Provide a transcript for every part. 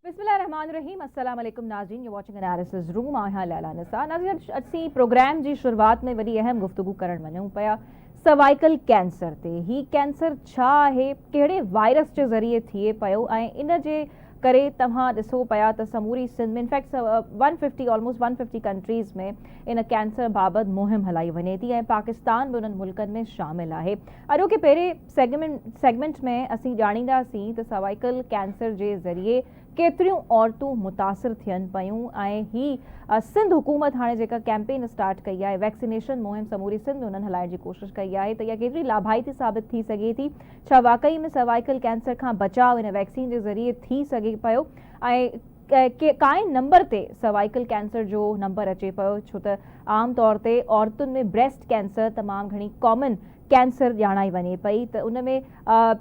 बिस्मिल्लाहिर्रहमानिर्रहीम अस्सलाम वालेकुम नाज़रीन, यू वाचिंग एनालिसिस रूम। आहियां लैला निसा। नाज़रीन, असी प्रोग्राम जी शुरुआत में वॾी अहम गुफ्तगू करण वञूं पिया सर्वाइकल कैंसर ते। ही कैंसर छा आहे, कहिड़े वायरस जे ज़रिए थिए पियो ऐं इन जे करे तव्हां ॾिसो पिया त समूरी सिंध में इनफैक्ट 150 ऑलमोस्ट 150 कंट्रीज़ में इन कैंसर बाबति मुहिम हलाई वञे थी ऐं पाकिस्तान बि उन्हनि मुल्कनि में शामिल आहे। अॼोके पहिरें सेगमेंट में असीं ॼाणींदासीं त सर्वाइकल कैंसर जे ज़रिए केतिरियूं औरतूं मुतासिर थियनि पियूं ऐं ही सिंध हुकूमत हाणे जेका कैंपेन स्टार्ट कई आहे, वैक्सीनेशन मुहिम समूरी सिंध में उन्हनि हलाइण जी कोशिशि कई आहे त इहा केतिरी लाभाइती साबित थी सघे थी। छा वाकई में सर्वाइकल कैंसर खां बचाव इन वैक्सीन जे ज़रिए थी सघे पियो ऐं काए नंबर ते सर्वाइकल कैंसर जो नंबर अचे पियो, छो त आम तौर ते औरतुनि में ब्रेस्ट कैंसर तमामु घणी कॉमन कैंसर ॼाणाई वञे पई, त उन में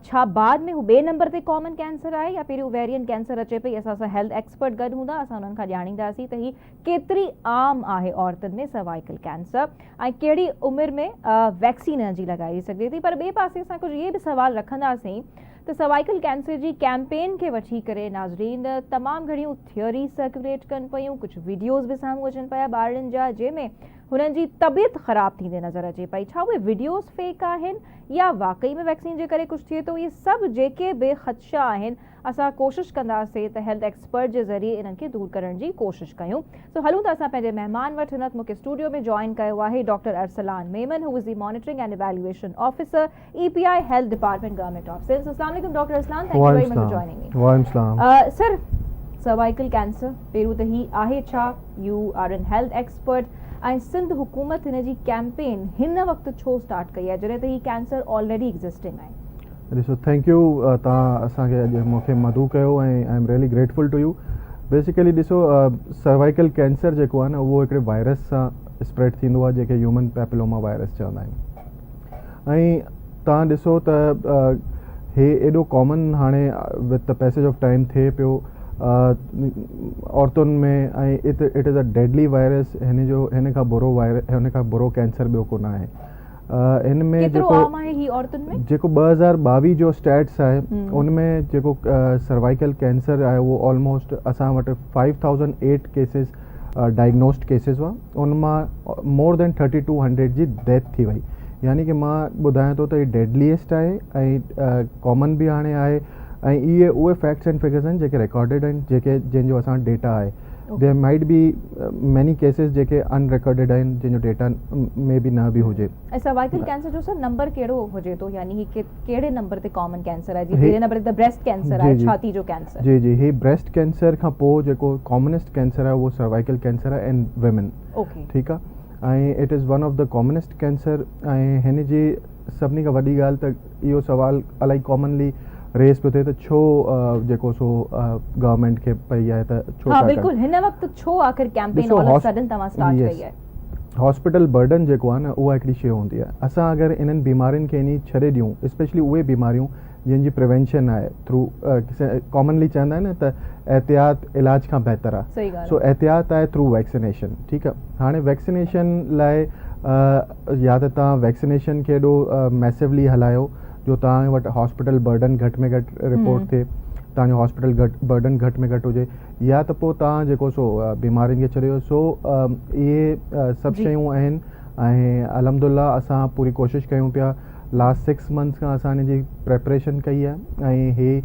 छा बाद में हू ॿिए नंबर ते कॉमन कैंसर आहे या पहिरीं ओवेरियन कैंसर अचे पई। असां सां हेल्थ एक्सपर्ट गॾु हूंदा, असां उन्हनि खां ॼाणींदासीं त ही केतिरी आम आहे औरतुनि में सर्वाइकल कैंसर ऐं कहिड़ी उमिरि में वैक्सीन जी लॻाई सघे थी। पर ॿिए पासे असां कुझु इहे बि सुवाल रखंदासीं त सर्वाइकल कैंसर जी कैंपेन खे वठी करे नाज़रीन तमामु घणियूं थियोरी सर्कुलेट कनि पियूं, कुझु वीडियोज़ बि साम्हूं अचनि पिया ॿारनि जा जंहिंमें हुननि जी तबियत ख़राब थींदे नज़र अचे पई। छा उहे वीडियोज़ फेक आहिनि या वाकई में वैक्सीन जे करे कुझु थिए थो? इहे सभु जेके बि ख़दशा आहिनि असां कोशिशि कंदासीं त हेल्थ एक्सपर्ट जे ज़रिए इन्हनि खे दूरि करण जी कोशिशि कयूं। सो हलूं था असां पंहिंजे महिमान वटि। हिन मूंखे स्टूडियो में जॉइन कयो आहे doctor Arsalan Memon, who is the monitoring and evaluation officer EPI health department government of Sindh. अस्सलाम वालेकुम doctor Arsalan, thank you very much for joining me. वालेकुम सर, सर्वाइकल कैंसर पहिरियों त ही आहे छा? You are an health expert ऐं सिंध हुकूमत हिन जी कैंपेन हिन वक़्तु छो स्टार्ट कई आहे जॾहिं त ही कैंसर ऑलरेडी एग्ज़िस्टिंग आहे? ॾिसो, थैंक यू, तव्हां असांखे अॼु मूंखे मदू कयो ऐं I am really grateful to you. Basically ॾिसो, सर्वाइकल कैंसर जेको आहे न उहो हिकिड़े वायरस सां स्प्रेड थींदो आहे जेके ह्यूमन पैपिलोमा वायरस चवंदा आहिनि। ऐं तव्हां ॾिसो त हे एॾो कॉमन हाणे with the passage of time थिए पियो औरतुनि में, ऐं it is a deadly virus. हिन खां बुरो कैंसर ॿियो कोन आहे। हिन में जेको 2022 जो स्टैट्स आहे उन में जेको सर्वाइकल कैंसर आहे उहो ऑलमोस्ट असां वटि 5008 केसिस डायग्नोस्ड केसिस हुआ, उन मां मोर देन 3200 जी डेथ थी वई। यानी कि मां ॿुधायां थो त हीअ डेडलीएस्ट आहे ऐं कॉमन बि हाणे आहे। ऐं इहे उहे फैक्ट्स एंड फिगर्स आहिनि जेके रिकॉर्डेड आहिनि, जंहिंजो असां डेटा आहे। There might be many cases जेके अनरिकॉर्डेड आहिनि, जंहिंजो डेटा में बि न बि हुजे। ऐं सर्वाइकल कैंसर जो सर नंबर कहिड़ो हुजे थो, यानी ही कहिड़े नंबर ते कॉमन कैंसर आहे? जी पहिरें नंबर ते ब्रेस्ट कैंसर आहे, छाती जो कैंसर। जी जी, ही ब्रेस्ट कैंसर खां पोइ जेको कॉमनेस्ट कैंसर आहे उहो सर्वाइकल कैंसर आहे इन विमेन। ओके, ठीकु आहे। ऐं it is one of the commonest cancer. ऐं हिन जी सभिनी खां वॾी ॻाल्हि त इहो सुवाल इलाही कॉमनली रेस पियो थिए त छो जेको सो गवर्नमेंट खे पई आहे त छो? हाँ बिल्कुलु, हिन वक़्तु छो आख़िर कैंपेन ऑल ऑफ सडन तव्हां स्टार्ट कई आहे? हॉस्पिटल बर्डन जेको आहे न उहा हिकिड़ी शइ हूंदी आहे। असां अगरि इन्हनि बीमारियुनि खे इन छॾे ॾियूं, स्पेशली उहे बीमारियूं जंहिंजी प्रिवेंशन आहे थ्रू, कॉमनली चवंदा आहिनि न त एहतियात इलाज खां बहितर आहे। सो एहतियात आहे थ्रू वैक्सीनेशन। ठीकु आहे। हाणे वैक्सीनेशन लाइ या त तव्हां वैक्सीनेशन खे एॾो मैसिवली हलायो जो तव्हां वटि हॉस्पिटल बर्डन घटि में घटि रिपोर्ट थिए, तव्हांजो हॉस्पिटल बर्डन घटि में घटि हुजे, या त पोइ तव्हां जेको सो बीमारियुनि खे छॾियो। सो इहे सभु शयूं आहिनि ऐं अलहमदुलिल्लाह असां पूरी कोशिशि कयूं पिया। लास्ट 6 मंथ्स खां असां हिन जी प्रेपरेशन कई आहे ऐं हे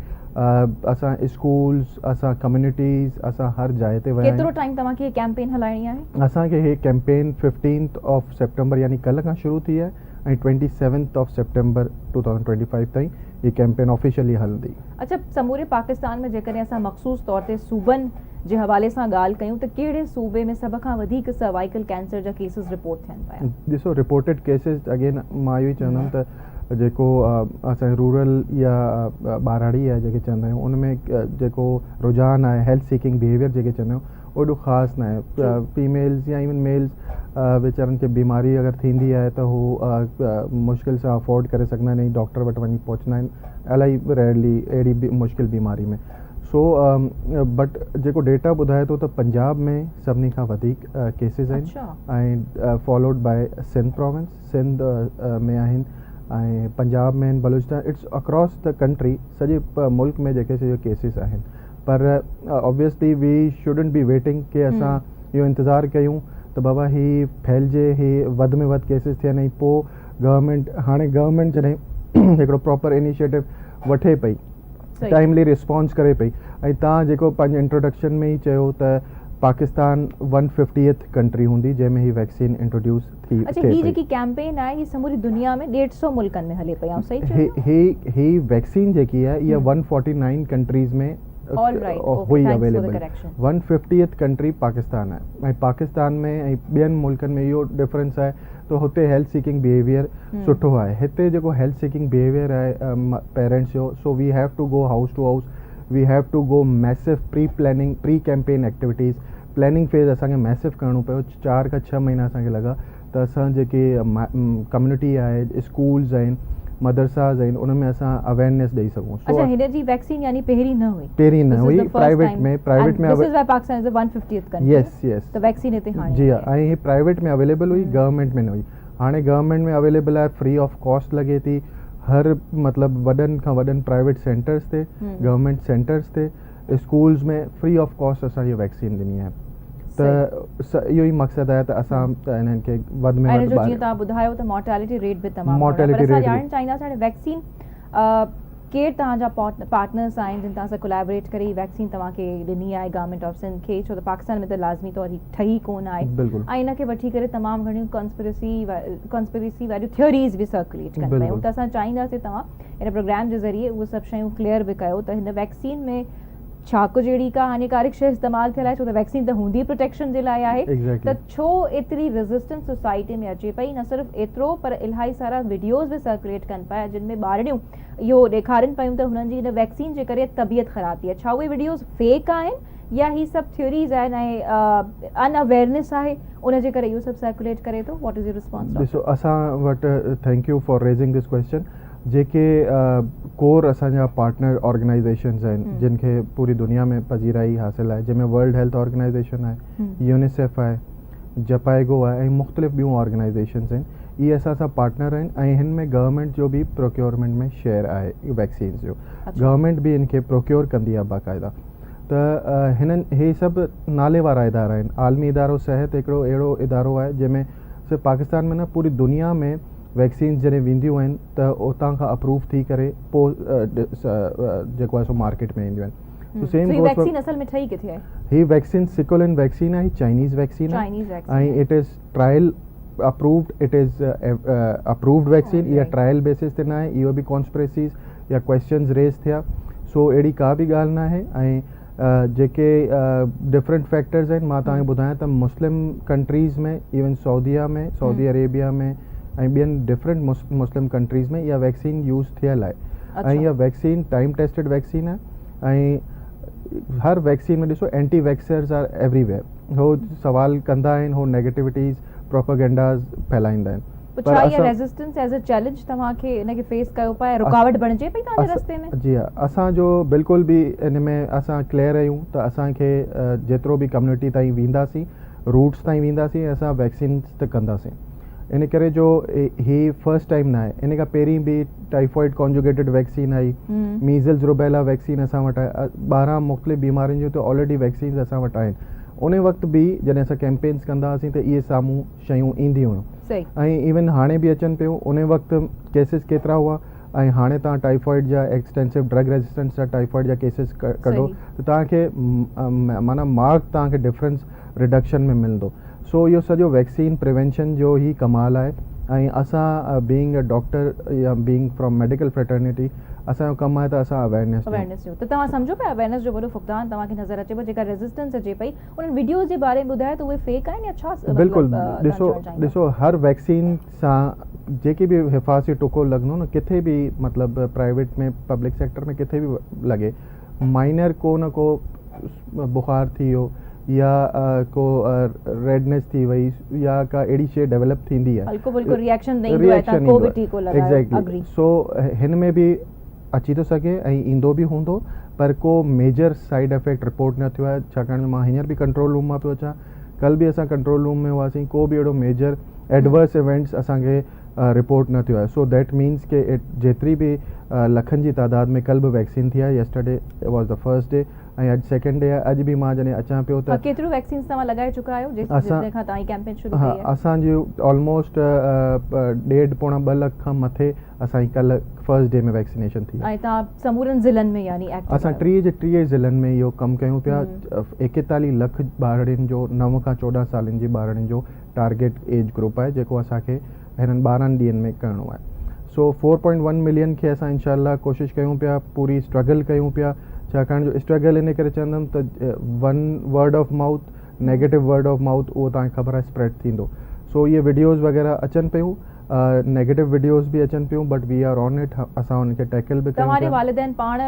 असां स्कूल्स, असां कम्युनिटीज़, असां हर जाइ ते विया आहियूं। केतिरो टाइम तव्हांखे हीअ कैंपेन हलाइणी आहे? असांखे हे कैंपेन 15 सितंबर यानी कल्ह खां शुरू थी आहे ऐं 27 सितंबर 2025 ताईं ये कैंपेन ऑफिशियली हलंदी। अच्छा, समूरे पाकिस्तान में जेकॾहिं असां मख़सूस तौर ते सूबनि जे हवाले सां ॻाल्हि कयूं त कहिड़े सूबे में सभ खां वधीक सर्वाइकल कैंसर जा केसिस रिपोर्ट थियनि पिया? ॾिसो, रिपोर्टेड केसिस अगेन मां इहो ई चवंदुमि त जेको असांजे रूरल या ॿाराड़ी आहे जेके चवंदा आहियूं, उन में जेको रुझान आहे हेल्थ सीकिंग बिहेवियर जेके चवंदा आहियूं उहो एॾो ख़ासि न आहे। फीमेल्स या इवन मेल्स वीचारनि खे बीमारी अगरि थींदी आहे त हू मुश्किल सां अफोर्ड करे सघंदा आहिनि, डॉक्टर वटि वञी पहुचंदा आहिनि इलाही रेयरली अहिड़ी मुश्किल बीमारी में। सो बट जेको डेटा ॿुधाए थो त पंजाब में सभिनी खां वधीक केसिस आहिनि ऐं followed by Sindh province, Sindh में आहिनि ऐं पंजाब में आहिनि, Balochistan, it's across the country, सॼे मुल्क में जेके केसिस आहिनि। पर obviously we shouldn't be waiting कि असां इहो इंतज़ारु कयूं त बाबा ही फैलिजे, ही वधि में वधि केसिस थियनि, ऐं पोइ गवर्नमेंट जॾहिं हिकिड़ो प्रॉपर इनिशिएटिव वठे पई, टाइमली रिस्पॉन्स करे पई। ऐं तव्हां जेको पंहिंजे इंट्रोडक्शन में ई चयो त पाकिस्तान 150th कंट्री हूंदी जंहिंमें ही वैक्सीन इंट्रोड्यूस थी। अच्छा, ही जेकी कैंपेन आहे ही समूरी दुनिया में 150 मुल्कनि में हले पई, ऐं सही चयो? ही वैक्सीन जेकी आहे इहा 149 कंट्रीज़ में हुई अवेलेबल। 150th कंट्री पाकिस्तान आहे, ऐं पाकिस्तान में ऐं ॿियनि मुल्कनि में इहो डिफरेंस आहे त हुते हेल्थ सीकिंग बिहेवियर सुठो आहे। हिते जेको हेल्थ सीकिंग बिहेवियर आहे पेरेंट्स जो, so we have to go house to house, we have to go massive pre campaign activities. Planning phase असांखे मैसिव करिणो पियो, 4 खां 6 महीना असांखे लॻा त असां जेके कम्युनिटी आहे, स्कूल्स आहिनि, मदरसाज़ आहिनि, उन में असां अवेयरनेस ॾेई सघूं। अच्छा, हिन जी वैक्सीन यानी पहिरीं न हुई? पहिरीं न हुई, प्राइवेट में this is why Pakistan is the 150th country. Yes त वैक्सीन हिते हाणे जी हां, ऐं ही प्राइवेट में अवेलेबल हुई, गवर्नमेंट में न हुई। हाणे गवर्नमेंट में अवेलेबल आहे, फ्री ऑफ कॉस्ट लॻे थी हर मतिलबु वॾनि खां वॾनि प्राइवेट सेंटर्स ते, गवर्नमेंट सेंटर्स ते, स्कूल्स में फ्री ऑफ कॉस्ट असां इहो वैक्सीन ॾिनी आहे। त इहो ई मक़सदु आहे त असां इन्हनि खे वधि में वधि जीअं तव्हां ॿुधायो त मॉर्टेलिटी रेट बि तमामु ॼाणणु चाहींदासीं हाणे वैक्सीन केरु तव्हांजा पार्टनर्स आहिनि जिन तव्हां सां कोलैबोरेट करे ही वैक्सीन तव्हांखे ॾिनी आहे गवर्नमेंट ऑफ सिंध खे? छो त पाकिस्तान में त लाज़मी तौर ठही कोन आहे, ऐं हिनखे वठी करे तमामु घणियूं कॉन्स्पिरेसी वारियूं थियोरीज़ बि सर्कुलेट कनि पियूं। त असां चाहींदासीं तव्हां हिन प्रोग्राम जे ज़रिए उहे सभु शयूं क्लियर बि कयो त हिन वैक्सीन में छा कुझु अहिड़ी का हानिकारक शइ इस्तेमालु थियल आहे? छो त वैक्सीन त हूंदी प्रोटेक्शन जे लाइ आहे, त छो एतिरी रेज़िस्टेंस सोसाइटी में अचे पई? न सिर्फ़ु एतिरो पर इलाही सारा वीडियोज़ बि सर्कुलेट कनि पिया जिन में ॿारड़ियूं इहो ॾेखारनि पियूं त हुननि जी हिन वैक्सीन जे करे तबियत ख़राब थी आहे। छा उहे वीडियोज़ फेक आहिनि या ही सभु थ्योरीज़ आहिनि ऐं अनअवेयरनेस आहे उन जे करे इहो सभु सर्कुलेट करे थो? What is your response? ॾिसो, असां वटि thank U for raising this question. जेके कोर असांजा पार्टनर ऑर्गेनाइज़ेशंस आहिनि जिन खे पूरी दुनिया में पज़ीराई हासिल आहे, जंहिंमें वर्ल्ड हेल्थ ऑर्गेनाइज़ेशन आहे, यूनिसेफ आहे, जपाएगो आहे, ऐं मुख़्तलिफ़ ॿियूं ऑर्गेनाइज़ेशंस आहिनि, इहे असां सां पार्टनर आहिनि। ऐं हिन में गवर्नमेंट जो बि प्रोक्योरमेंट में शेयर आहे वैक्सीन्स जो। गवर्नमेंट बि इनखे प्रोक्योर कंदी आहे बाक़ाइदा। त हिननि हे सभु नाले वारा इदारा आहिनि। आलमी इदारो सिहत हिकिड़ो अहिड़ो इदारो आहे जंहिंमें सिर्फ़ु पाकिस्तान में न पूरी दुनिया में वैक्सीन्स जॾहिं वेंदियूं आहिनि त उतां खां अप्रूव थी करे पोइ जेको आहे सो मार्केट में ईंदियूं आहिनि। वैक्सीन असल में ठही किथे आहे? ही वैक्सीन सिकोलिन वैक्सीन आहे, चाइनीज़ वैक्सीन आहे, ऐं it is trial approved, it is approved vaccine. इहा ट्रायल बेसिस ते न आहे, इहो बि कॉन्स्पिरेसीज़ या क्वेश्चन्स रेज़ थिया, सो अहिड़ी का बि ॻाल्हि न आहे। ऐं जेके डिफरेंट फैक्टर्स आहिनि, मां तव्हांखे ॿुधायां त मुस्लिम कंट्रीज़ में, इवन सऊदीया में, सऊदी अरेबिया में ऐं ॿियनि डिफरेंट मुस्लिम कंट्रीज़ में इहा वैक्सीन यूज़ थियल आहे। ऐं इहा वैक्सीन टाइम टेस्टेड वैक्सीन आहे। ऐं हर वैक्सीन में ॾिसो एंटी वैक्सर्स आर एवरीवेयर। हो सवाल कंदा आहिनि, हो नेगेटिविटीज़ प्रोपेगेंडाज़ फैलाईंदा आहिनि। पर छा इहा रेज़िस्टेंस एज़ अ चैलेंज तव्हांखे इनखे फेस कयो पिए, रुकावट बणिजे पई तव्हांजे रस्ते में? जी हा, असांजो बिल्कुल भी इन में असां क्लियर आहियूं त असांखे जेतिरो बि कम्युनिटी ताईं वेंदासीं, रूट्स ताईं वेंदासीं, असां वैक्सीन्स त कंदासीं। इन करे जो ही फर्स्ट टाइम न आहे, इन खां पहिरीं बि टाइफॉइड कॉन्जुगेटेड वैक्सीन आई, मीज़ल्स रुबेला वैक्सीन असां वटि आहे, 12 मुख़्तलिफ़ बीमारियुनि जो त ऑलरेडी वैक्सीन्स असां वटि आहिनि। उन वक़्तु बि जॾहिं असां कैंपेन्स कंदा हुआसीं त इहे साम्हूं शयूं ईंदियूं हुयूं, ऐं इवन हाणे बि अचनि पियूं। उन वक़्तु केसिस केतिरा हुआ, ऐं हाणे तव्हां टाइफॉइड जा एक्सटेंसिव ड्रग रेजिस्टेंस जा टाइफॉइड जा केसिस कढो त तव्हांखे माना मार्क तव्हांखे डिफरेंस रिडक्शन में मिलंदो। सो इहो सॼो वैक्सीन प्रिवेंशन जो ई कमाल आहे। ऐं असां बीइंग अ डॉक्टर या बीइंग फ्रॉम मेडिकल फ्रेटर्निटी, असांजो कमु आहे त असां अवेयरनेस ॾियूं। त तव्हां सम्झो पिया अवेयरनेस जो वॾो फुक़दान तव्हांखे नज़र अचे पियो, जेका रेज़िस्टेंस अचे पई उन्हनि वीडियोज़ जे बारे में ॿुधायो त उहे फेक आहिनि या छा? बिल्कुलु ॾिसो, हर वैक्सीन सां जेकी बि हिफ़ाज़ती टुको लॻंदो न, किथे बि मतिलबु प्राइवेट में, पब्लिक सेक्टर में किथे बि लॻे, माइनर को न को बुखार थी वियो या को रेडनेस थी वई या का अहिड़ी शइ डेवलप थींदी आहे, एग्जैक्टली। सो हिन में बि अची थो सघे ऐं ईंदो बि हूंदो, पर को मेजर साइड इफेक्ट रिपोर्ट न थियो आहे। छाकाणि मां हींअर बि कंट्रोल रूम मां पियो अचां, कल बि असां कंट्रोल रूम में हुआसीं, को बि अहिड़ो मेजर एडवर्स इवेंट्स असांखे रिपोर्ट न थियो आहे. सो दैट मीन्स के जेतिरी बि लखनि जी तादाद में कल्ह बि वैक्सीन थी आहे. Yesterday was the first day ऐं अॼु सेकेंड डे आहे. अॼु बि मां जॾहिं अचां पियो त केतिरो वैक्सीन तव्हां लॻाए चुका आहियो असां जेसिताईं खां तव्हांजी कैंपेन शुरू हा कई आहे? असांजी ऑलमोस्ट 1.5-2 लख खां मथे असांजी कल्ह फर्स्ट डे में वैक्सीनेशन थी आहे. ऐं तव्हां समूरनि ज़िलनि में यानी एक्टिव असां आहियो? 30 ज़िलनि में इहो कमु कयूं पिया. 41 लख ॿारनि जो 9 खां 14 सालनि जी ॿारनि जो टारगेट एज ग्रुप आहे जेको असांखे हिननि 12 ॾींहंनि में करिणो आहे. सो 4.1 मिलियन खे असां इनशाला कोशिशि कयूं पिया, पूरी स्ट्रगल कयूं पिया. छाकाणि जो स्ट्रगल इन करे चवंदुमि त one word of mouth, negative word of mouth, उहो तव्हांखे ख़बर आहे स्प्रेड थींदो. सो इहे वीडियोज़ वग़ैरह अचनि पियूं, नेगेटिव वीडियोज़ बि अचनि पियूं, but we are on it. असां उनखे टैकल बि कयूं तव्हांजे पिया. वालिदैन पाण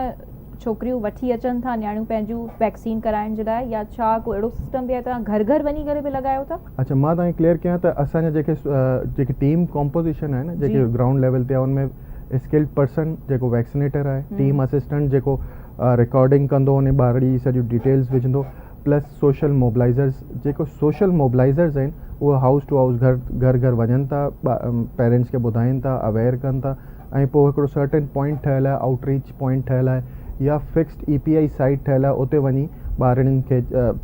छोकिरियूं वठी अचनि था न्याणियूं पंहिंजूं वैक्सीन कराइण जे लाइ, या छा को अहिड़ो सिस्टम बि आहे तव्हां घर घर वञी करे बि लॻायो था? अच्छा, मां तव्हांखे क्लियर कयां त असांजा जेके टीम कॉम्पोजिशन आहे न, जेके ग्राउंड लेवल ते आहे, उनमें स्किल्ड पर्सन जेको वैक्सीनेटर आहे, टीम असिस्टेंट जेको रिकॉर्डिंग कंदो, उन ॿार जी सॼियूं डिटेल्स विझंदो, प्लस सोशल मोबिलाइज़र्स. जेको सोशल मोबिलाइज़र्स आहिनि उहे हाउस टू हाउस घर घर वञनि था, पेरेंट्स खे ॿुधाइनि था, अवेयर कनि था. ऐं पोइ हिकिड़ो सर्टेन पॉइंट ठहियलु आहे, आउटरीच पॉइंट ठहियलु आहे, या फिक्स्ड EPI साइट ठहियलु आहे, उते वञी ॿारनि खे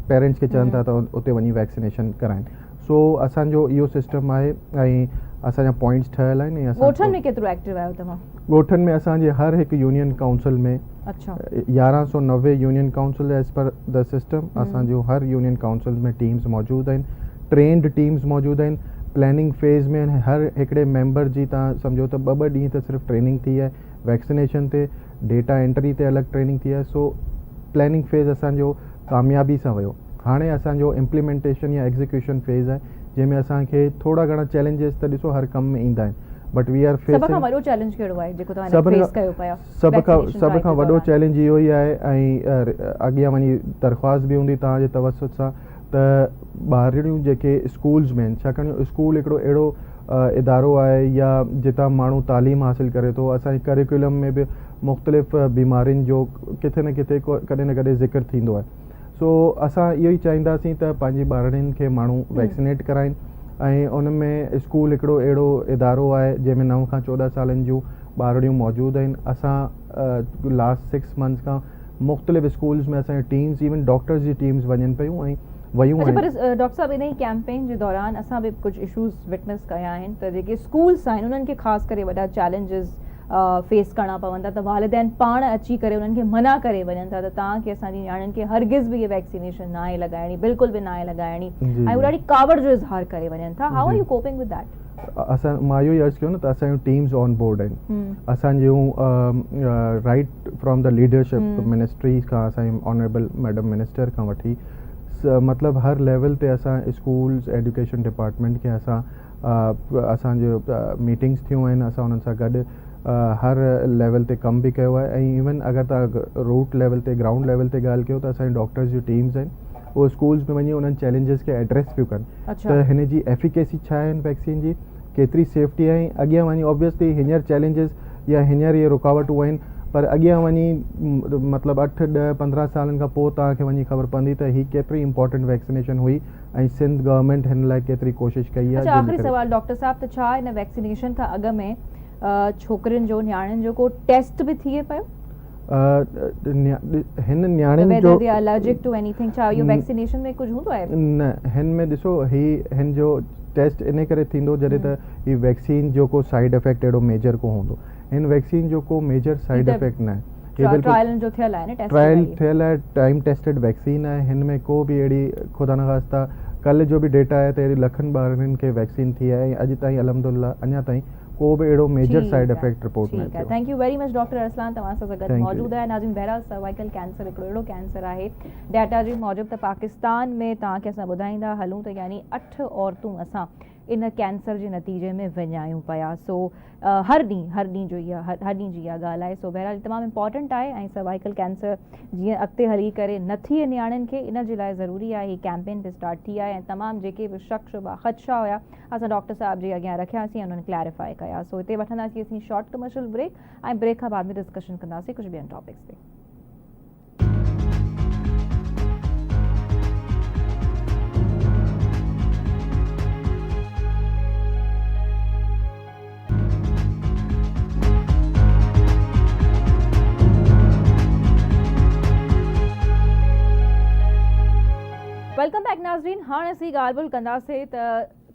पेरेंट्स खे चवनि था त उते वञी वैक्सीनेशन कराइनि. सो असांजो इहो सिस्टम आहे ऐं असांजा पॉइंट्स ठहियलु आहिनि. ॻोठनि में केतिरो एक्टिव आहियो तव्हां? ॻोठनि में असांजे हर हिकु यूनियन काउंसिल में, अच्छा, 1190 union council as per the system. असांजो हर यूनियन काउंसिल में टीम्स मौजूदु आहिनि, ट्रेंड टीम्स मौजूदु आहिनि. प्लैनिंग फेज़ में हर हिकिड़े मेंबर जी तव्हां सम्झो त 2-2 ॾींहं त सिर्फ़ु ट्रेनिंग थी आहे. वैक्सीनेशन ते, डेटा एंट्री ते अलॻि ट्रेनिंग थी आहे. सो प्लैनिंग फेज़ असांजो कामयाबी सां वियो. हाणे असांजो इम्प्लीमेंटेशन या एग्ज़ीक्यूशन फेज़ आहे, जंहिंमें असांखे थोरा घणा चैलेंजिस त ॾिसो हर कम में ईंदा आहिनि, बट वी आर फेसिंग. सभ खां वॾो चैलेंज कहिड़ो आहे जेको तव्हां फेस कयो पिया? सभ खां वॾो चैलेंज इहो ई आहे. ऐं अॻियां वञी दरख़्वास्त बि हूंदी तव्हांजे तवसुत सां त ॿारड़ियूं जेके स्कूल्स में आहिनि, छाकाणि स्कूल हिकिड़ो अहिड़ो इदारो आहे या जितां माण्हू तालीम हासिल करे थो. असांजे करिकुलम में बि मुख़्तलिफ़ बीमारियुनि जो किथे न किथे कॾहिं न कॾहिं ज़िक्र थींदो आहे. सो असां इहो ई चाहींदासीं त पंहिंजी ॿारड़ियुनि खे माण्हू वैक्सीनेट कराइनि. ऐं उन में स्कूल हिकिड़ो अहिड़ो इदारो आहे जंहिंमें 9 खां 14 सालनि जूं ॿारड़ियूं मौजूदु आहिनि. असां लास्ट 6 मंथ्स खां मुख़्तलिफ़ स्कूल्स में असांजी टीम्स, इवन डॉक्टर्स जी टीम्स वञनि पियूं ऐं वयूं पर आहिनि. डॉक्टर साहब, इन ई कैंपेन जे दौरान असां बि कुझु इशूज़ विटनेस कया आहिनि त जेके स्कूल्स आहिनि उन्हनि खे ख़ासि करे वॾा चैलेंजिस फेस करणा पवंदा, त वालिदैन पाण अची करे उन्हनि खे मना करे वञनि था त तव्हांखे असांजी नियाणियुनि खे हरगिज़ बि इहा वैक्सीनेशन न आहे लॻाइणी, बिल्कुलु बि न आहे लॻाइणी, ऐं उहे ॾाढी कावड़ जो इज़हार करे वञनि था. How are you coping with that? असां मां इहो ई अर्ज़ु कयो न त असांजूं टीम्स ऑन बोर्ड आहिनि. असांजूं right from the leadership ministry खां, असांजी ऑनरेबल मैडम मिनिस्टर खां वठी मतिलबु हर लेवल ते असां स्कूल्स, एजुकेशन डिपार्टमेंट खे असांजो मीटिंग्स थियूं आहिनि. असां उन्हनि सां गॾु हर लेवल ते कमु बि कयो आहे. ऐं इवन अगरि तव्हां रूट लेवल ते, ग्राउंड लेवल ते ॻाल्हि कयो त असांजी डॉक्टर्स जूं टीम्स आहिनि, उहे स्कूल्स में वञी उन्हनि चैलेंजिस खे एड्रेस पियूं कनि त हिन जी एफिकेसी छा आहिनि, वैक्सीन जी केतिरी सेफ्टी आहे. अॻियां वञी ऑब्वियसली हींअर चैलेंजिस या हींअर इहे रुकावटूं आहिनि, पर अॻियां वञी मतिलबु 8, 10, 15 सालनि खां पोइ तव्हांखे वञी ख़बर पवंदी त ही केतिरी इंपॉर्टेंट वैक्सीनेशन हुई ऐं सिंध गवर्नमेंट हिन लाइ केतिरी कोशिशि कई आहे. आख़िरी सवाल डॉक्टर साहब, त छा हिन वैक्सीनेशन खां अॻु में छोकिरियुनि जो, न्याणियुनि जो को टेस्ट बि थिए पियो? हिन न्याणियुनि जो एलर्जिक टू एनीथिंग, छा इहो वैक्सीनेशन में कुझु हूंदो आहे? न, हिन में ॾिसो हिन जो टेस्ट इन करे थींदो जॾहिं त ही वैक्सीन जो को साइड इफेक्ट अहिड़ो मेजर को हूंदो. हिन वैक्सीन जो को मेजर साइड इफेक्ट न आहे. ट्रायल जो थियल आहे न, ट्रायल थियल आहे, टाइम टेस्टेड वैक्सीन आहे. हिन में को बि अहिड़ी ख़ुदा न ख़ास्ता कल्ह जो बि डेटा आहे त अहिड़ी लखनि ॿारनि खे वैक्सीन थी आहे ऐं अॼु ताईं अलहमदुलिल्लाह अञा ताईं को बि अहिड़ो मेजर साइड इफेक्ट रिपोर्ट न थियो. Thank you very much doctor Arsalan, तव्हां सां गॾु मौजूदु आहे. नाज़रीन, बहरहाल सर्वाइकल कैंसर हिकिड़ो अहिड़ो कैंसर आहे, डाटा जी मूजिबि त पाकिस्तान में तव्हांखे असां ॿुधाईंदा हलूं त यानी 8 औरतूं असां इन कैंसर जे नतीजे में विञायूं पिया. सो हर ॾींहुं जी इहा ॻाल्हि आहे. सो बहरहाल तमामु इंपॉर्टेंट आहे ऐं सर्वाइकल कैंसर जीअं अॻिते हली करे न थिए नियाणियुनि खे, इन जे लाइ ज़रूरी आहे. ही कैंपेन बि स्टार्ट थी आहे ऐं तमामु जेके बि शक शुबा ख़दशा हुया असां डॉक्टर साहब जे अॻियां रखियासीं ऐं उन्हनि क्लैरिफाई कया. सो हिते वठंदासीं असीं शॉर्ट कमर्शियल ब्रेक ऐं ब्रेक खां बाद में डिस्कशन कंदासीं कुझु ॿियनि टॉपिक्स ते. वेलकम बैक नाज़रीन। हाणे असीं ॻाल्हि ॿोल कंदासीं त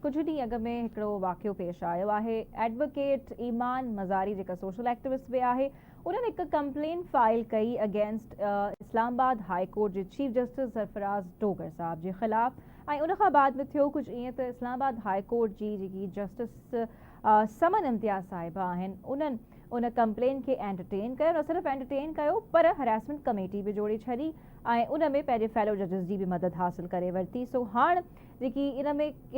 कुझु ॾींहं अॻु में हिकिड़ो वाक़ियो पेश आयो आहे। एडवोकेट ईमान मज़ारी जेका सोशल एक्टिविस्ट बि आहे, उन्हनि हिकु कंप्लेन फाइल कई अगेंस्ट इस्लामाबाद हाई कोर्ट जे चीफ जस्टिस सरफराज़ डोगर साहब जे ख़िलाफ़। ऐं उन खां बाद में थियो कुझु ईअं त इस्लामाबाद हाई कोर्ट जी जेकी जस्टिस समन इम्तियाज़ साहिबा आहिनि, उन्हनि उन कंप्लेन खे एंटरटेन कयो। न सिर्फ़ु एंटरटेन कयो पर हरासमेंट कमेटी बि जोड़े छॾी ऐं उन में पंहिंजे फेलो जजिस जी बि मदद हासिल करे वरिती। सो हाणे जेकी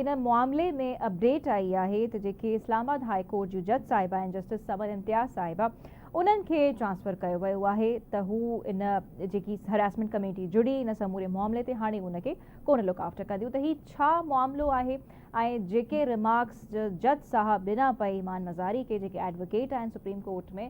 इन मामले में अपडेट आई आहे त जेके इस्लामाबाद हाई कोर्ट जूं जज साहिबा आहिनि, जस्टिस समन इम्तियाज़ साहिबा, उन्हनि खे ट्रांसफ़र कयो वियो आहे त हू इन जेकी हरासमेंट कमेटी जुड़ी इन समूरे मामले ते हाणे उनखे कोन लुक आफ्टर कंदियूं। त हीउ छा मामिलो आहे ऐं जेके रिमार्क्स जज साहब ॾिना पई ईमान मज़ारी खे, जेके एडवोकेट आहिनि सुप्रीम कोर्ट में,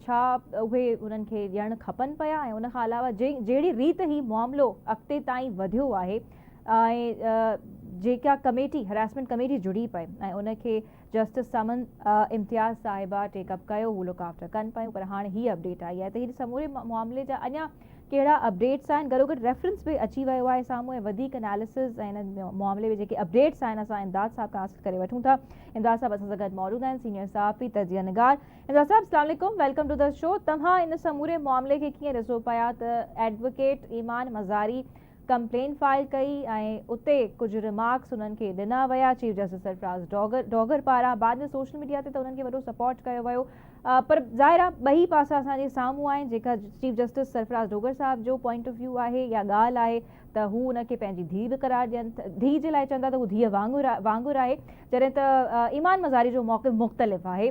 छा उहे उन्हनि खे ॾियणु खपनि पिया? ऐं उनखां अलावा जहिड़ी रीति ही मामिलो अॻिते ताईं वधियो आहे ऐं जेका कमेटी हरासमेंट कमेटी जुड़ी पई ऐं उनखे जस्टिस समन इम्तियाज़ साहिबा टेकअप कयो, हू लुक आफ्टर कनि पियूं, पर हाणे हीअ अपडेट आई आहे त हीअ समूरे मामले जा अञा कहिड़ा अपडेट्स आहिनि, गॾोगॾु रेफरेंस बि अची वियो आहे साम्हूं ऐं वधीक एनालिसिस ऐं हिन मामले में जेके अपडेट्स आहिनि असां इमदाद साहब खां हासिल करे वठूं था। इमदाद साहब असां सां गॾु मौजूद आहिनि, सीनियर सहाफ़ी तजिया निगार। इमदाद साहब अस्सलाम वालेकुम, वेलकम टू द शो। तव्हां इन समूरे मामले खे कीअं ॾिसो पिया त एडवोकेट ईमान मज़ारी कंप्लेन फाइल कई ऐं उते कुझु रिमार्क्स उन्हनि खे ॾिना विया चीफ जस्टिस सरफराज़ डोगर पारां, बाद में सोशल मीडिया ते त उन्हनि खे वॾो सपोर्ट कयो वियो, पर ज़ाहिर आहे ॿई पासा असांजे साम्हूं आहिनि। जेका चीफ जस्टिस सरफराज़ डोगर साहब जो पॉइंट ऑफ व्यू आहे या ॻाल्हि आहे त हू उनखे पंहिंजी धीउ बि करार ॾियनि, धीउ जे लाइ चवंदा त हू धीउ वांगुरु आहे, जॾहिं त ईमान मज़ारी जो मौक़िफ़ मुख़्तलिफ़ आहे।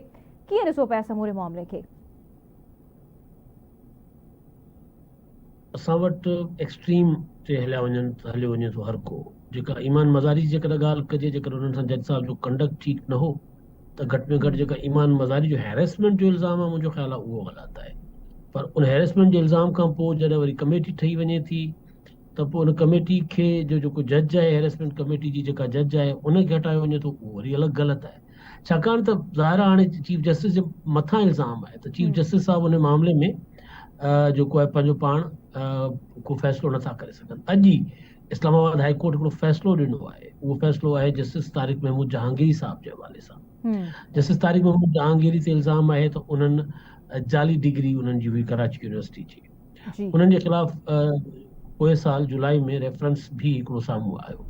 कीअं ॾिसो पिया समूरे मामले खे? असां वटि एक्सट्रीम ते हलियो वञे थो हर को। जेका ईमान मज़ारी जी जेकॾहिं ॻाल्हि कजे, जेकर उन्हनि सां जज साहब जो कंडक्ट ठीकु न हो त घटि में घटि जेका ईमान मज़ारी जो हैरेसमेंट जो इल्ज़ाम आहे, मुंहिंजो ख़्यालु आहे उहो ग़लति आहे। पर उन हैरेसमेंट जे इल्ज़ाम खां पोइ जॾहिं वरी कमेटी ठही वञे थी त पोइ उन कमेटी खे जो जेको जज आहे, हैरेसमेंट कमेटी जी जेका जज आहे, उनखे हटायो वञे थो, उहो वरी अलॻि ग़लति आहे। छाकाणि त ज़ाहिर हाणे चीफ जस्टिस जे मथां इल्ज़ाम आहे त चीफ जस्टिस साहब उन मामले में जेको आहे पंहिंजो पाण को फ़ैसिलो नथा करे सघनि। अॼु ई इस्लामाबाद हाई कोर्ट हिकिड़ो फ़ैसिलो ॾिनो आहे, उहो फ़ैसिलो आहे जस्टिस तारिक महमूद जहांगीरी साहब जे हवाले सां। जस्टिस तारिक महमूद जहांगीरी ते इल्ज़ाम आहे त उन्हनि जाली डिग्री उन्हनि जी हुई कराची यूनिवर्सिटी जी। उन्हनि जे ख़िलाफ़ पोइ साल जुलाई में रेफरेंस भी हिकिड़ो साम्हूं आयो।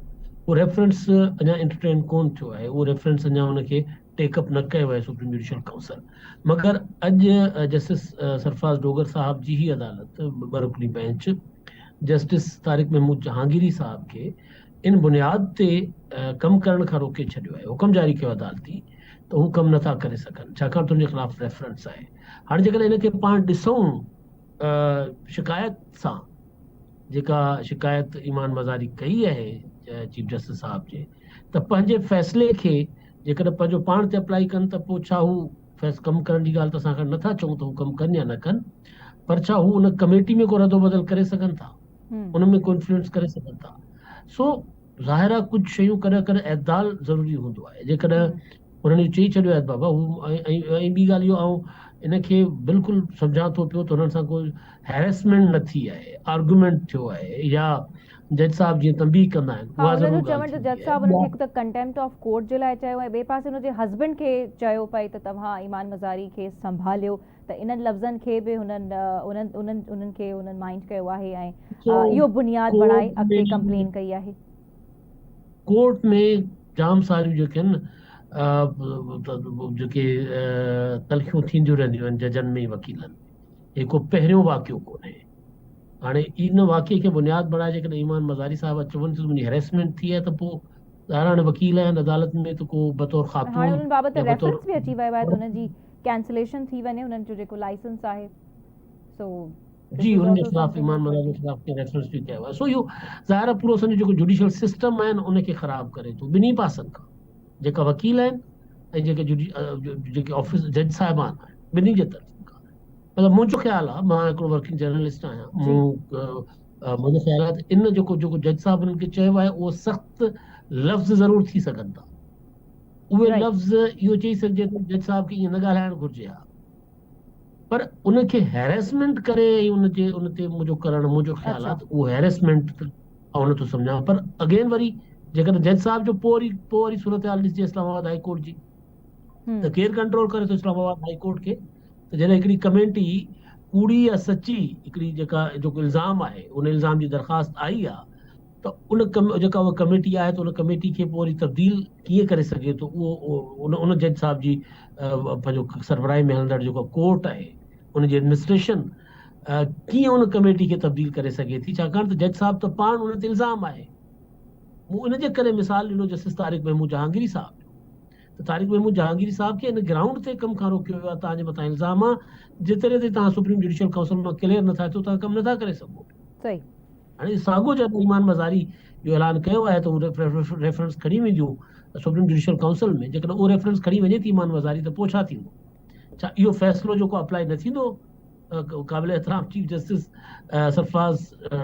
उहो रेफरेंस अञा एंटरटेन कोन थियो आहे, उहो रेफरेंस अञा उनखे टेकअप न कयो आहे सुप्रीम जुडिशियल काउंसिल। मगर अॼु जस्टिस सरफराज़ डोगर साहब जी ही अदालत बरुकनी बेंच जस्टिस तारिक महमूद जहांगीरी साहब खे इन बुनियाद ते कमु करण खां रोके छॾियो आहे, हुकुम जारी कयो अदालती त हू कमु नथा करे सघनि, छाकाणि त उनजे ख़िलाफ़ रेफरेंस आहे। हाणे जेकॾहिं इनखे पाण ॾिसूं शिकायत सां, जेका शिकायत ईमान मज़ारी कई आहे चीफ जस्टिस साहब जे, त पंहिंजे फ़ैसिले खे जेकॾहिं पंहिंजो पाण ते अप्लाई कनि त पोइ छा हू कमु करण जी ॻाल्हि त असां नथा चऊं त हू कमु कनि या न कनि, पर छा हू उन कमेटी में को रदो बदल करे सघनि था, उन में को इन्फ्लुएंस करे सघनि था। सो ज़ाहिर आहे कुझु शयूं कॾहिं कॾहिं एतदाल ज़रूरी हूंदो आहे। जेकॾहिं उन्हनि चई छॾियो आहे बाबा हू, ऐं ॿी ॻाल्हि इहो आऊं इनखे बिल्कुलु सम्झां थो पियो त हुननि सां कोई हैरेसमेंट न थी आहे, आर्गुमेंट थियो आहे, या जज साहब जीअं तंबीह कंदा आहिनि, उहा ज़रूरु चवण त जज साहब उनखे हिकु त कंटेम्प्ट ऑफ कोर्ट जे लाइ चयो ऐं ॿिए पासे हुनजे हस्बैंड खे चयो पई त तव्हां ईमान मज़ारी खे संभालियो, त इन्हनि लफ़्ज़नि खे बि उन्हनि खे माइंड कयो आहे ऐं इहो बुनियाद बणाए अॻिते कंप्लेन कई आहे। कोर्ट में जाम सारियूं जेके आहिनि जेके तलखियूं थींदियूं रहंदियूं आहिनि जजनि में वकीलनि, जेको पहिरियों वाक़ियो कोन्हे। हाणे इन वाक़िए खे बुनियाद बणाए जेकॾहिं ईमान मज़ारी साहब चवनि था मुंहिंजी हैरेसमेंट थी आहे त पोइ हाणे वकील आहिनि अदालत में त को बतौर ख़ातून हाणे उन बाबति रेफरेंस बि अची वियो आहे त उनजी कैंसिलेशन थी वञे, उन्हनि जो जेको लाइसेंस आहे। सो जी उनजे ख़िलाफ़ ईमान मज़ारी जे ख़िलाफ़ रेफरेंस बि कयो आहे। सो इहो ज़ाहिर आहे पूरो असांजो जेको जुडिशियल सिस्टम आहे उनखे ख़राब करे थो ॿिन्ही पासनि खां, जेका वकील आहिनि ऐं जेके ऑफिस जज साहिबान आहिनि, ॿिन्ही जे तरफ़ खां। मतिलबु मुंहिंजो ख़्यालु आहे, मां हिकिड़ो वर्किंग जर्नलिस्ट आहियां, मुंहिंजो ख़्यालु आहे त इन जेको जज साहिबनि खे चयो आहे उहो सख़्तु लफ़्ज़ ज़रूरु थी सघनि था। उहे लफ़्ज़ इहो चई सघिजे थो जज साहब खे ईअं न ॻाल्हाइणु घुरिजे हा, पर उनखे हैरेसमेंट करे उन ते मुंहिंजो करणु, मुंहिंजो ख़्यालु आहे त उहो हैरेसमेंट ऐं नथो सम्झां। पर अगेन वरी जेकॾहिं जज साहिब जो पोइ वरी सूरत हाल ॾिसजे इस्लामाबाद हाई कोर्ट जी, त केरु कंट्रोल करे थो इस्लामाबाद हाई कोर्ट खे? त जॾहिं हिकिड़ी कमेटी कूड़ी या सची हिकिड़ी जेको इल्ज़ाम आहे उन इल्ज़ाम जी दरख़्वास्त आई आहे, त जेका उहा कमेटी आहे त उन कमेटी खे पोइ वरी तब्दील कीअं करे सघे थो उन जज साहिब जी पंहिंजो सरबराही में हलंदड़ जेको कोर्ट आहे उनजी एडमिनिस्ट्रेशन कीअं उन कमेटी खे तब्दील करे सघे थी, छाकाणि त जज साहिब त पाण उन ते इल्ज़ाम आहे। मूं इनजे करे मिसाल ॾिनो जस्टिस तारिक महमूद जहांगीरी साहिब जो। त तारिक महमूद जहांगीरी साहिब खे इन ग्राउंड ते कम खां रोकियो वियो आहे, तव्हांजे मथां इल्ज़ाम आहे, जेतिरे ते तव्हां सुप्रीम जुडिशियल काउंसिल मां क्लियर नथा थियो तव्हां कमु नथा करे सघो। सही। हाणे साॻियो जॾहिं ईमान मज़ारी जो ऐलान कयो आहे त उहो रेफरेंस खणी वेंदियूं सुप्रीम जुडिशियल काउंसिल में, जेकॾहिं उहो रेफरेंस खणी वञे थी ईमान मज़ारी त पोइ छा थींदो? छा इहो फ़ैसिलो जेको अप्लाई न थींदो क़ाबिल एहतराम चीफ जस्टिस सरफराज़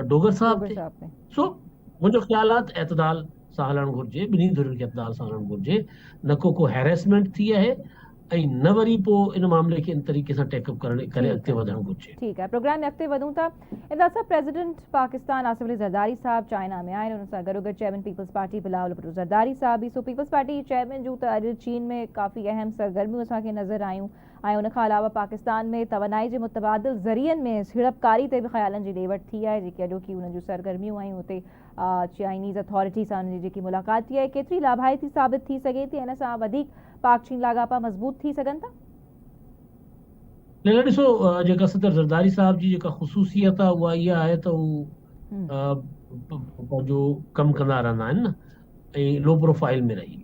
डोगर साहिब ते? सो मुंहिंजो ख़्याल आहे त एतदाल सां हलणु घुरिजे, ॿिन्ही धुरियुनि खे एतदाल सां हलणु घुरिजे, न को हैरेसमेंट थी आहे ऐं न वरी पोइ इन मामले खे इन तरीक़े सां टेकअप करे अॻिते वधणु घुरिजे। ठीक है, प्रोग्राम में अॻिते वधूं था। इमदाद साहब, प्रेसिडेंट पाकिस्तान आसिफ अली ज़रदारी साहब चाइना में आहिनि, हुन सां गॾोगॾु चेयरमैन पीपल्स पार्टी बिलावल भुट्टो ज़रदारी साहब बि। सो पीपल्स पार्टी चेयरमैन जूं त अॼु चीन में काफ़ी अहम सरगर्मियूं असांखे नज़र आयूं ऐं उन खां अलावा पाकिस्तान में तवानाई जे मुतबादिल ज़रियनि में हिड़पकारी ते बि ख़्यालनि जी ॾेवट थी आहे, जेकी अॼोकी उन्हनि जूं सरगर्मियूं आहियूं हुते चाइनीज़ अथॉरिटी सां उन्हनि जी जेकी मुलाक़ात थी आहे केतिरी लाभाइती साबित थी सघे थी, हिन सां वधीक पाक चीन लाॻापा मज़बूत थी सघनि था? ॾिसो, जेका सदर ज़रदारी साहिब जी जेका ख़ुसूसियत आहे उहा इहा आहे त हू पंहिंजो कमु कंदा रहंदा आहिनि न, ऐं लो प्रोफाइल में रही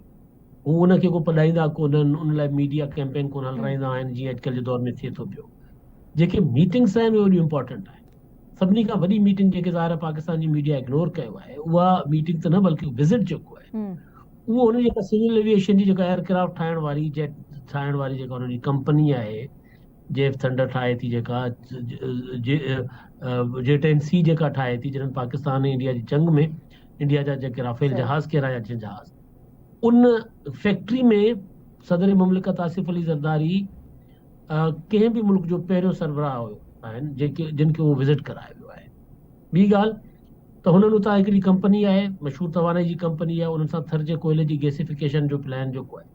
हू उनखे को पढ़ाईंदा कोन्हनि, उन लाइ मीडिया कैंपेन कोन हलाईंदा आहिनि जीअं अॼुकल्ह जे दौर में थिए थो पियो। जेके मीटिंग्स आहिनि उहे ॾाढियूं इंपॉर्टेंट आहिनि। सभिनी खां वॾी मीटिंग जेके ज़ाहिर पाकिस्तान जी मीडिया इग्नोर कयो आहे उहा मीटिंग त न बल्कि विज़िट जेको आहे उहो उन जेका सिविल एविएशन जी जेका एयरक्राफ्ट ठाहिण वारी जेट ठाहिण वारी जेका उन्हनि जी कंपनी आहे, जेफ थंडर ठाहे थी, जेका जेट-एंड-सी जेका ठाहे थी, जिन्हनि पाकिस्तान ऐं इंडिया जी जंग में इंडिया जा जेके राफेल जहाज़ किराया जंहिं जहाज़, उन फैक्ट्री में सदर मुमलिकत आसिफ अली ज़रदारी कंहिं बि मुल्क जो पहिरियों सरबराह आहिनि जिनखे उहो विज़िट करायो वियो आहे। ॿी ॻाल्हि त हुननि उतां हिकिड़ी कंपनी आहे, मशहूर तवानाई जी कंपनी आहे, उन्हनि सां थर जे कोयले जी गैसिफिकेशन जो प्लान जेको आहे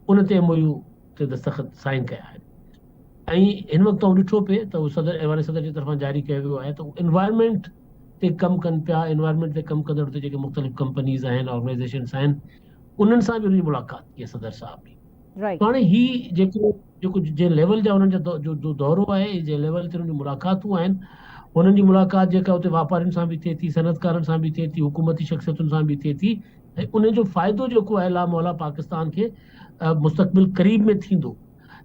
उन ते MOU ते दस्तखत साइन कया आहिनि। ऐं हिन वक़्तु ॾिठो पिए त उहो सदर जी तरफ़ां जारी कयो वियो आहे त एनवायरमेंट ते कमु कनि पिया, एनवायरमेंट ते कमु कंदड़ उते जेके मुख़्तलिफ़ कंपनीज़ आहिनि, ऑर्गेनाइज़ेशन्स आहिनि, उन्हनि सां बि उनजी मुलाक़ात थी आहे सदर साहब जी। हाणे ही जेको जंहिं लेवल जा उन्हनि जो दौरो आहे, जंहिं लेवल ते उन्हनि जी मुलाक़ातूं आहिनि, हुननि जी मुलाक़ात जेका उते वापारियुनि सां बि थिए थी, सनअतकारनि सां बि थिए थी, हुकूमती शख़्सियतुनि सां बि थिए थी, ऐं उन जो फ़ाइदो जेको आहे लामोहला पाकिस्तान खे मुस्तक़बिल क़रीब में थींदो।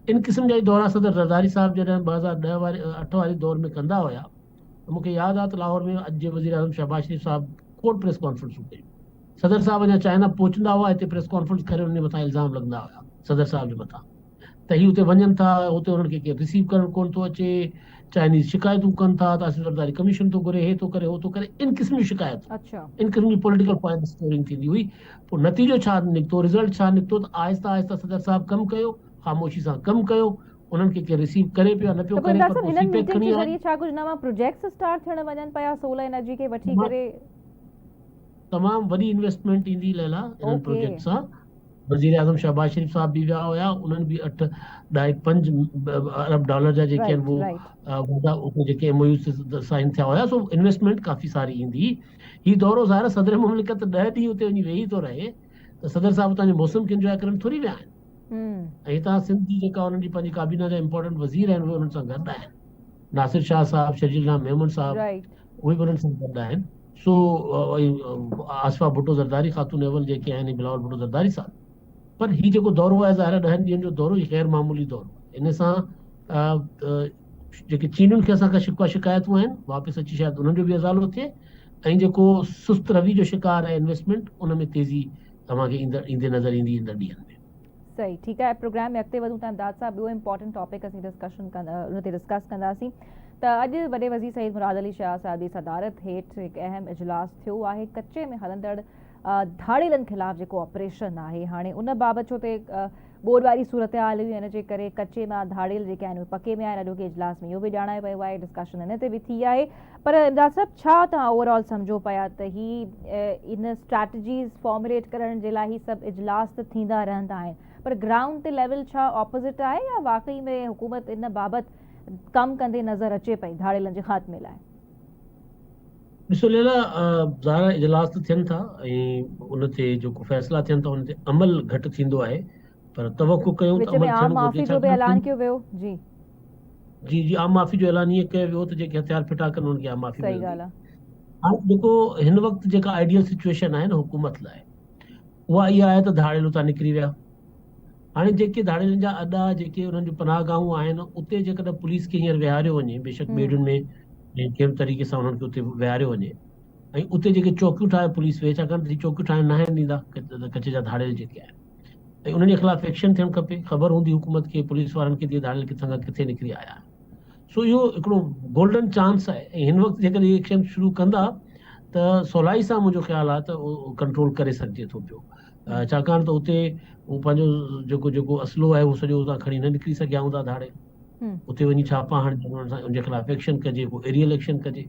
इन क़िस्म जा दौरा सदर ज़रदारी साहिब जॾहिं 2008 वारे दौर में कंदा हुया त मूंखे यादि आहे त लाहौर में अॼु जे वज़ीर आज़म शहबाज शरीफ़ साहिब खोड़ प्रेस कॉन्फ्रेंसूं कयूं। सदर साहिब अञा चाइना पहुचंदा हुआ, हिते प्रेस कॉन्फ्रेंस करे उन मथां इल्ज़ाम लॻंदा हुया सदर साहिब जे मथां त ही उते वञनि था, उते उन्हनि खे केरु रिसीव करणु कोन थो अचे, चाइनीज़ शिकायतूं कनि था त आसिफ ज़रदारी कमीशन थो घुरे, हे थो करे, हो थो करे, इन क़िस्म जी शिकायतूं, इन क़िस्म जी पॉलिटिकल पॉइंट स्कोरिंग थींदी हुई। पोइ नतीजो छा निकितो, रिज़ल्ट छा निकितो त आहिस्ता आहिस्ता सदर साहिब कमु कयो, ख़ामोशी सां कमु कयो, उन्हनि खे केरु रिसीव करे पियो न पियो करे, पर पोइ सीपैक खणी आया। छा कुझु नवां प्रोजेक्ट्स स्टार्ट थियण वञनि पिया सोलर एनर्जी खे वठी करे? तमामु वॾी इन्वेस्टमेंट ईंदी लैला इन्हनि प्रोजेक्ट सां। वज़ीर आज़म शहबाज शरीफ़ साहब भी विया हुया, उन्हनि भी 8.5 अरब डॉलर जा जेके आहिनि वो जेके MOU साइन थिया हुया, सो इन्वेस्टमेंट काफ़ी सारी ईंदी। ही दौरो ज़ाहिर सदर मुमलिकत 10 ॾींहं उते वञी वेही थो रहे त सदर साहिब उतां जो मौसम खे इंजॉय करण थोरी विया आहिनि। ऐं हितां सिंध जी जेका उन्हनि जी पंहिंजी काबीना जा इंपॉर्टेंट वज़ीर आहिनि उहे उन्हनि सां गॾु आहिनि, नासिर शाह साहब, शर्जील राम मेमन साहब, उहे बि उन्हनि सां गॾु आहिनि। सो आसिफा भुट्टो ज़रदारी ख़ातून अवल जेके आहिनि, बिलावल भुट्टो ज़रदारी साहब। पर ही जेको दौरो आहे ज़ाहिर 10 ॾींहंनि जो दौरो ही ग़ैर मामूली दौरो आहे। इन सां जेके चीनियुनि खे असां खां शिकायतूं आहिनि वापसि अची शायदि उन्हनि जो बि अज़ालो थिए, ऐं जेको सुस्त रवि जो शिकार आहे इन्वेस्टमेंट, उन में तेज़ी तव्हांखे ईंदे नज़र ईंदी ईंदड़ ॾींहंनि में। सही, ठीकु आहे। प्रोग्राम में अॻिते वधूं था इमदाद साहब, ॿियो इंपॉर्टेंट टॉपिक असीं उन ते डिस्कस कंदासीं त अॼु वॾे वज़ीर सईद मुराद अली शाह साहिब जी सदारत हेठि हिकु अहम इजलास थियो आहे कच्चे में हलंदड़ धाड़ेलनि ख़िलाफ़ जेको ऑपरेशन आहे। हाणे उन बाबति छो ते बोर वारी सूरत हाल हुई हिन जे करे कचे मां धाड़ियल जेके आहिनि उहे पके में आहिनि। अॼोके इजलास में इहो बि ॼाणायो वियो आहे, डिस्कशन हिन ते बि थी आहे। पर इमदाद साहब, छा तव्हां ओवरऑल सम्झो पिया त इन स्ट्रैटजीज़ फॉर्मुलेट करण जे लाइ ही सभु इजलास त थींदा रहंदा आहिनि, पर ग्राउंड ते लेवल छा ऑपोज़िट आहे या वाकई में हुकूमत इन बाबति कमु कंदे नज़र अचे पई धाड़ियलनि जे ख़ात्मे लाइ? ॾिसो लैला, ज़ाहिर आहे इजलास त थियनि था ऐं उन ते जेको फ़ैसिला थियनि था उन ते अमल घटि थींदो आहे, पर तवक़ो कयूं त विच में अमल आम थियणु माफ़ी घुरिजे। जो बि छाकाणि ऐलान त कयो वियो। जी, जी जी आम माफ़ी जो ऐलान ईअं कयो वियो त जेके हथियार फिटा कनि उनखे आम माफ़ी सही मिलंदी। ॻाल्हि आहे। हाणे जेको हिन वक़्तु जेका आइडियल सिचुएशन आहे न हुकूमत लाइ, उहा इहा आहे त धाड़ियल उतां निकिरी विया। हाणे जेके धाड़ियलनि जा अॾा, जेके उन्हनि जो पनाहगाहूं आहिनि, उते जेकॾहिं पुलिस खे हींअर विहारियो वञे, बेशक ॿेड़ियुनि में ऐं कंहिं बि तरीक़े सां उन्हनि खे उते विहारियो वञे, ऐं उते जेके चौकियूं ठाहे पुलिस वे, छाकाणि त चौकियूं ठाहिण न आहिनि ॾींदा कचे जा धाड़ियल जेके आहिनि, ऐं उन्हनि जे ख़िलाफ़ एक्शन थियणु खपे। ख़बर हूंदी हुकूमत खे, पुलिस वारनि खे, धाड़ियल किथां खां किथे निकिरी आया आहिनि। सो इहो हिकिड़ो गोल्डन चांस आहे, ऐं हिन वक़्तु जेकॾहिं एक्शन शुरू कंदा त सवलाई सां मुंहिंजो ख़्यालु आहे त उहो कंट्रोल करे सघिजे थो पियो। छाकाणि त उते उहो पंहिंजो जेको जेको असलो आहे उहो सॼो उतां खणी न निकिरी सघिया हूंदा धाड़े। उते वञी छापा हणिजनि, उन्हनि सां उनजे ख़िलाफ़ एक्शन कजे, को एरियल एक्शन कजे,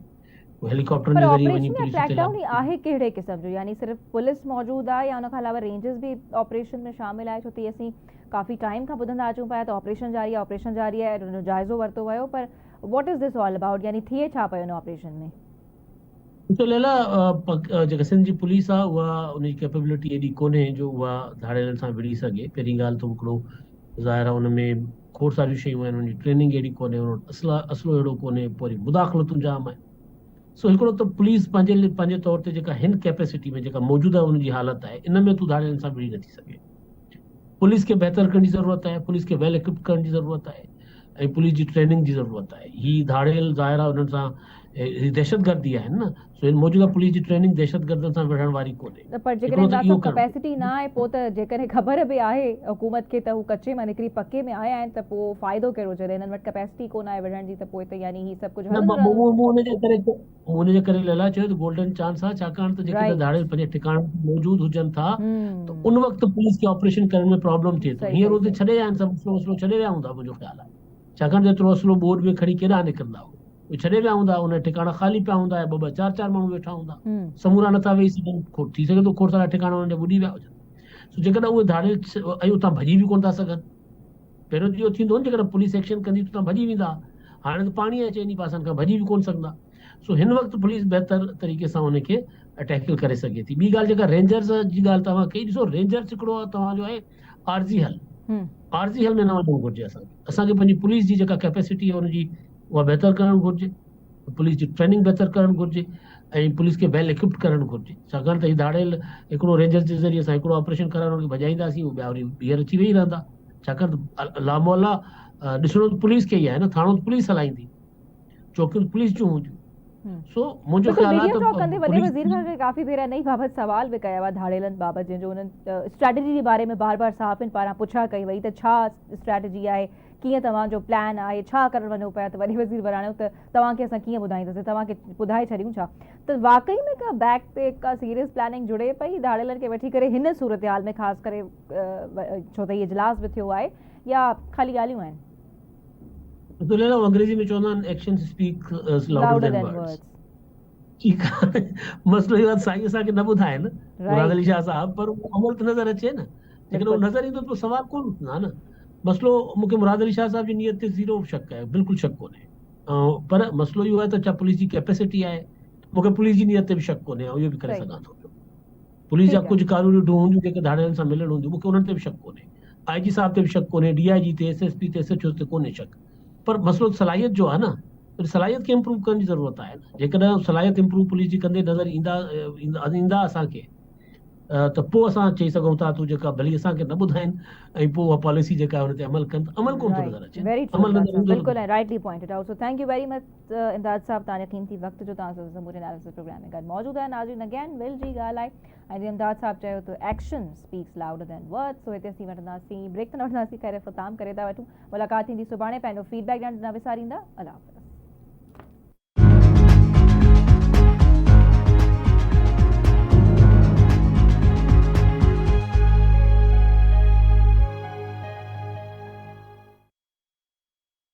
को हेलीकॉप्टरनि पर जे ज़रिए वञी ऑपरेशन या पुलिस उते क्रैकडाउन ही लाॻू आहे कहिड़े क़िस्म जो, यानी सिर्फ़ पुलिस मौजूद आहे या उन खां अलावा रेंजर्स बि ऑपरेशन में शामिल आहे? छो त असीं काफ़ी टाइम खां ॿुधंदा अचूं पिया त ऑपरेशन जारी आहे, उनजो जाइज़ो वरितो वियो, पर what is this all about, यानी थिए छा पियो इन ऑपरेशन में? तो लैला, जेका सिंध जी पुलिस आहे उहा उनजी कैपेबिलिटी एॾी कोन्हे जो उहा धाड़ियलनि सां विड़ी सघे। पहिरीं ॻाल्हि त हिकिड़ो ज़ाहिर आहे उन में खोड़ सारियूं शयूं आहिनि, उनजी ट्रेनिंग एॾी कोन्हे, असलो अहिड़ो कोन्हे, पोइ वरी मुदाख़लतूं जाम आहिनि। सो हिकिड़ो त पुलिस पंहिंजे तौर ते जेका हिन कैपेसिटी में जेका मौजूदा उनजी हालत आहे, इन में तूं धाड़ियलनि सां विड़ी नथी सघे। पुलिस खे बहितर करण जी ज़रूरत आहे, पुलिस खे वेल इक्विप्ड करण जी ज़रूरत आहे, ऐं पुलिस जी ट्रेनिंग जी ज़रूरत आहे। ही धाड़ियल ज़ाहिर आहे उन्हनि सां दहशतगर्दी आहे न, सो मौजूदा पुलिस जी ट्रेनिंग दहशतगर्दनि सां विढ़ण वारी कोन्हे। पर जेकॾहिं हिकिड़ो त इमदाद इहो साहब करणु कैपेसिटी न आहे, पोइ त जेकॾहिं ख़बर बि आहे हुकूमत खे त हू कचे मां निकिरी पके में आया आहिनि, त पोइ फ़ाइदो कहिड़ो? जॾहिं हिननि वटि कैपेसिटी कोन आहे विढ़ण जी, त पोइ त यानी ही सभु कुझु न, हलंदो रहंदो। हुनजे करे लैला चयो त गोल्डन चांस आहे, छाकाणि त जेकॾहिं राइट। धाड़ियल पंहिंजे टिकाणे ते मौजूद हुजनि था त उन वक़्तु पुलिस खे ऑपरेशन करण में प्रॉब्लम थिए थो। सही हींअर सही उते सही। छॾे आया आहिनि, सभु असलो छॾे विया हूंदा मुंहिंजो ख़्यालु आहे, छाकाणि त एतिरो असलो बोर्ड में खणी केॾांहुं निकिरंदा उहे छॾे विया हूंदा, उन टिकाणा ख़ाली पिया हूंदा, ऐं ॿ ॿ चार चार माण्हू वेठा हूंदा, समूरा नथा वेही सघनि, थी सघे थो खोड़ सारा टिकाणा उन्हनि जा ॿुॾी विया हुजनि। सो जेकॾहिं उहे धाड़ियल ऐं उतां भॼी बि कोन था सघनि, पहिरियों त इहो थींदो न जेकॾहिं पुलिस एक्शन कंदी त तव्हां भॼी वेंदा, हाणे त पाणी अचे इन पासनि खां, भॼी बि कोन सघंदा। सो हिन वक़्तु पुलिस बहितर तरीक़े सां उनखे टैकल करे सघे थी। ॿी ॻाल्हि जेका रेंजर्स जी ॻाल्हि तव्हां कई, ॾिसो रेंजर्स हिकिड़ो तव्हांजो आहे आरज़ी हल, आरज़ी हल में न वञणु घुरिजे। असांखे पंहिंजी पुलिस जी जेका कैपेसिटी आहे उनजी उहा बहितर करणु घुरिजे, पुलिस जी ट्रेनिंग बहितर करणु घुरिजे, ऐं पुलिस खे वेल इक्विप्ड करणु घुरिजे। छाकाणि त ही धाड़ियल हिकिड़ो रेंजर्स जे ज़रिए असां हिकिड़ो ऑपरेशन कराए उनखे भॼाईंदासीं, उहो ॿिया वरी ॿीहर अची वेही रहंदा, छाकाणि त लामोला ॾिसणो त पुलिस खे ई आहे न, थाणो त पुलिस हलाईंदी, चौकियूं पुलिस जूं हूंदियूं। सो मुंहिंजो बिल्कुलु ख़्यालु आहे मीडिया टॉक कंदे त वॾे पुलिस वज़ीर खां काफ़ी भेरा इन ई बाबति सवाल बि कया हुआ धाड़ियलनि बाबति, जंहिंजो उन्हनि स्ट्रैटेजी जे बारे में बार बार साहबनि पारां पुछा कई वई त छा स्ट्रैटेजी आहे, कीअं तव्हांजो प्लान आहे, छा करणु वञो पिया? त वॾे वज़ीर वराणियो त तव्हांखे असां कीअं ॿुधाईंदासीं, तव्हांखे ॿुधाए छॾियूं छा? त वाकई में का बैक ते का सीरियस प्लानिंग जुड़े पई धाड़ियलनि खे वठी करे हिन सूरत हाल में, ख़ासि करे छो त इहो इजलास बि थियो आहे, या ख़ाली ॻाल्हियूं आहिनि? तो लेला अंग्रेजी में चवंदा आहिनि action speak louder than words. ठीकु आहे, मसलो इहो आहे साईं असांखे न ॿुधाए न मुराद अली शाह साहब, पर उहो अमल त नज़र अचे न, जेकॾहिं उहो नज़र ईंदो त पोइ सवाल कोन उथंदा न। मसलो मूंखे मुराद अली शाह साहब जी नीयत ते ज़ीरो शक आहे, बिल्कुलु शक कोन्हे, पर मसलो इहो आहे त छा पुलिस जी कैपेसिटी आहे? मूंखे पुलिस जी नीयत ते बि शक कोन्हे, ऐं इहो बि करे सघां थो पियो। पुलिस जा कुझु कानूनी ढूं हूंदियूं जेके धाड़ियलनि सां मिलियल हूंदियूं, मूंखे उन्हनि ते बि शक कोन्हे, IG साहब ते बि शक कोन्हे, DIG ते, SSP ते, SHO ते कोन्हे शक, पर मसलो सलाहियत जो आहे न, सलाहियत खे इम्प्रूव करण जी ज़रूरत आहे। जेकॾहिं सलाहियत इम्प्रूव पुलिस जी कंदे नज़र ईंदा असांखे, त पोइ असां चई सघूं था तूं जेका भली असांखे न ॿुधाइनि ऐं पोइ उहा पॉलिसी जेका आहे हुन ते अमल कनि, अमल कोन थो नज़र अचे, अमल नज़र ईंदो बिल्कुलु ऐं rightly pointed out. So thank you very much इमदाद साहब, तव्हांजे क़ीमती वक़्त जो, तव्हां सां ज़मूरी एनालिसिस प्रोग्राम में गॾु मौजूदु आहे। नाज़रीन, अगेन विल जी ॻाल्हि आहे, ऐं जीअं इमदाद साहब चयो त action speaks louder than words. So हिते असीं वठंदासीं ब्रेक, त न वठंदासीं, ख़ैर ख़िताम करे था वठूं। मुलाक़ात थींदी सुभाणे, पंहिंजो फीडबैक ॾियणु न विसारींदा। अल्लाह हाफ़िज़।